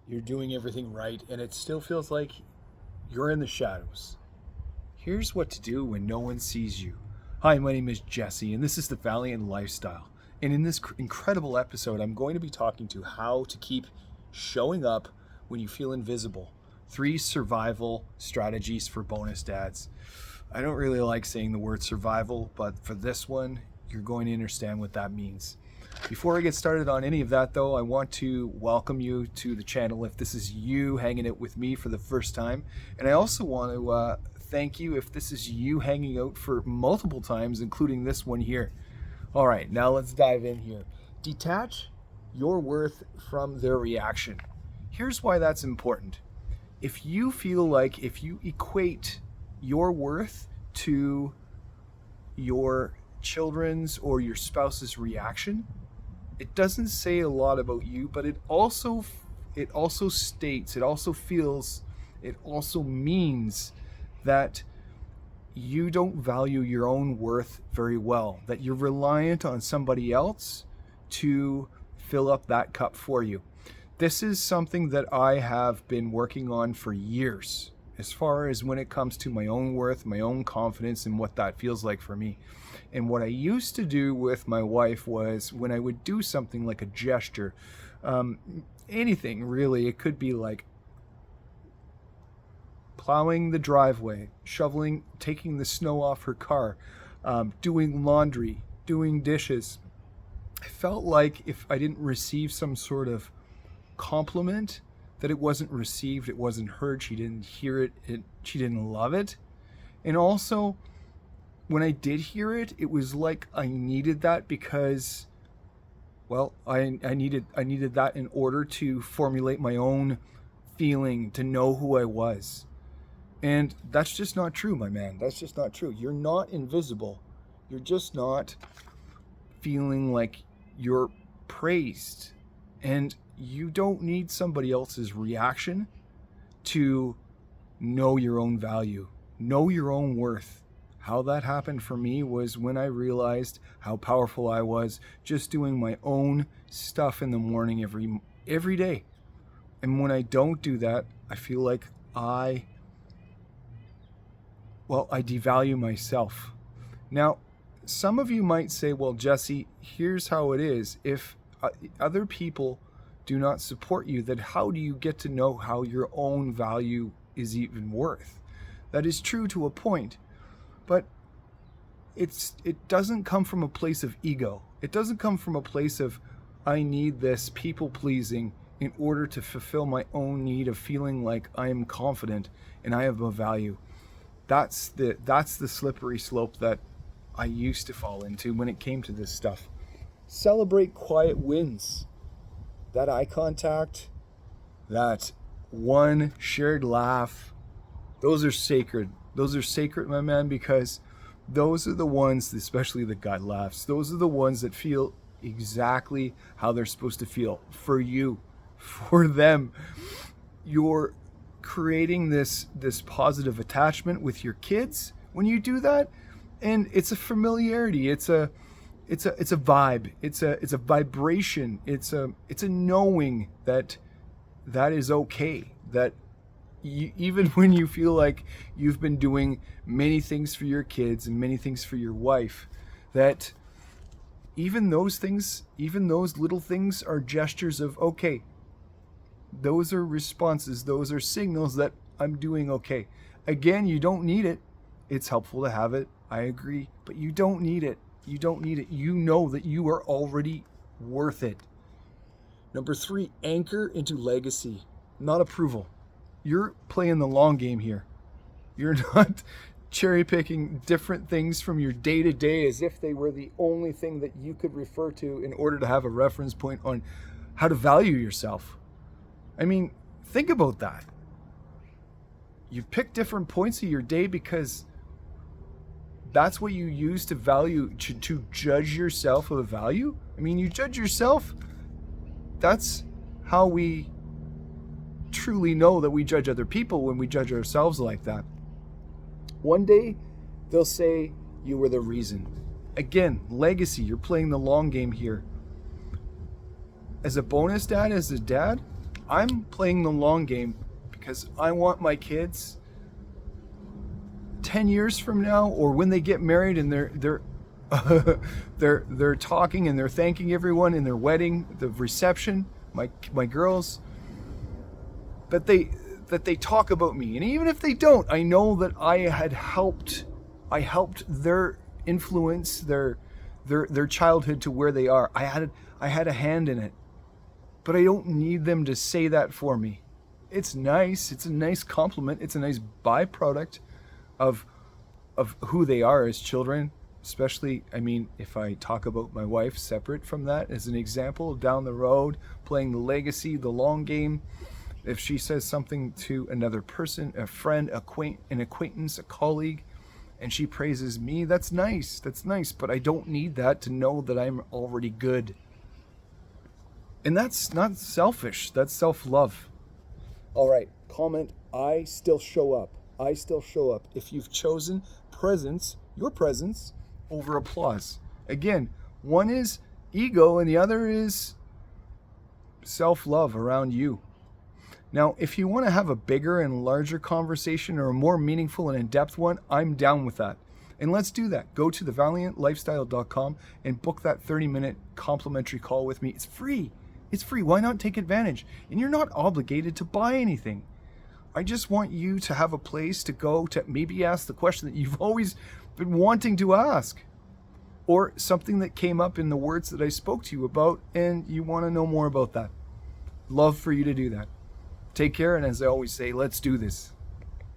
you're doing everything right, and it still feels like you're in the shadows. Here's what to do when no one sees you. Hi, my name is Jesse, and this is the Valiant Lifestyle. And in this incredible episode, I'm going to be talking to how to keep showing up when you feel invisible. 3 survival strategies for bonus dads. I don't really like saying the word survival, but for this one, you're going to understand what that means. Before I get started on any of that, though, I want to welcome you to the channel if this is you hanging out with me for the first time. And I also want to thank you if this is you hanging out for multiple times, including this one here. All right, now let's dive in here. Detach your worth from their reaction. Here's why that's important. If you equate your worth to your children's or your spouse's reaction, it doesn't say a lot about you, but it also means that you don't value your own worth very well, that you're reliant on somebody else to fill up that cup for you. This is something that I have been working on for years, as far as when it comes to my own worth, my own confidence, and what that feels like for me. And what I used to do with my wife was when I would do something like a gesture, anything really, it could be like plowing the driveway, shoveling, taking the snow off her car, doing laundry, doing dishes. I felt like if I didn't receive some sort of compliment, that it wasn't received, it wasn't heard, she didn't hear it, she didn't love it. And also, when I did hear it, it was like I needed that because, well, I needed that in order to formulate my own feeling, to know who I was. And that's just not true, my man. That's just not true. You're not invisible. You're just not feeling like you're praised. And you don't need somebody else's reaction to know your own value, know your own worth. How that happened for me was when I realized how powerful I was just doing my own stuff in the morning every day. And when I don't do that, I feel like I devalue myself. Now, some of you might say, well, Jesse, here's how it is. If other people do not support you, then how do you get to know how your own value is even worth? That is true to a point, but it doesn't come from a place of ego. It doesn't come from a place of, I need this people pleasing in order to fulfill my own need of feeling like I am confident and I have a value. That's the slippery slope that I used to fall into when it came to this stuff. Celebrate quiet wins. That eye contact, that one shared laugh, those are sacred. Those are sacred, my man, because those are the ones, especially the gut laughs, those are the ones that feel exactly how they're supposed to feel for you, for them. You're creating this positive attachment with your kids when you do that, and it's a familiarity, it's a vibe, it's a vibration, it's a knowing that is okay, that even when you feel like you've been doing many things for your kids and many things for your wife, that even those things, even those little things are gestures of, okay, those are responses, those are signals that I'm doing okay. Again, you don't need it. It's helpful to have it, I agree, but you don't need it. You don't need it. You know that you are already worth it. Number 3, anchor into legacy, not approval. You're playing the long game here. You're not cherry picking different things from your day to day as if they were the only thing that you could refer to in order to have a reference point on how to value yourself. I mean, think about that. You pick different points of your day because that's what you use to value, to judge yourself of a value. I mean, you judge yourself. That's how we truly know that we judge other people, when we judge ourselves like that. One day, they'll say you were the reason. Again, legacy, you're playing the long game here. As a bonus dad, as a dad, I'm playing the long game because I want my kids 10 years from now, or when they get married and they're talking and they're thanking everyone in their wedding, the reception, my girls, that they talk about me. And even if they don't, I know that I helped their influence, their childhood to where they are. I had a hand in it. But I don't need them to say that for me. It's nice. It's a nice compliment. It's a nice byproduct of who they are as children. Especially, I mean, if I talk about my wife separate from that as an example, down the road, playing the legacy, the long game. If she says something to another person, a friend, an acquaintance, a colleague, and she praises me, that's nice. That's nice. But I don't need that to know that I'm already good. And that's not selfish. That's self-love. All right. Comment, I still show up. I still show up. If you've chosen your presence over applause. Again, one is ego and the other is self-love around you. Now, if you want to have a bigger and larger conversation or a more meaningful and in-depth one, I'm down with that. And let's do that. Go to thevaliantlifestyle.com and book that 30-minute complimentary call with me. It's free. It's free. Why not take advantage? And you're not obligated to buy anything. I just want you to have a place to go to maybe ask the question that you've always been wanting to ask, or something that came up in the words that I spoke to you about and you want to know more about that. Love for you to do that. Take care, and as I always say, let's do this.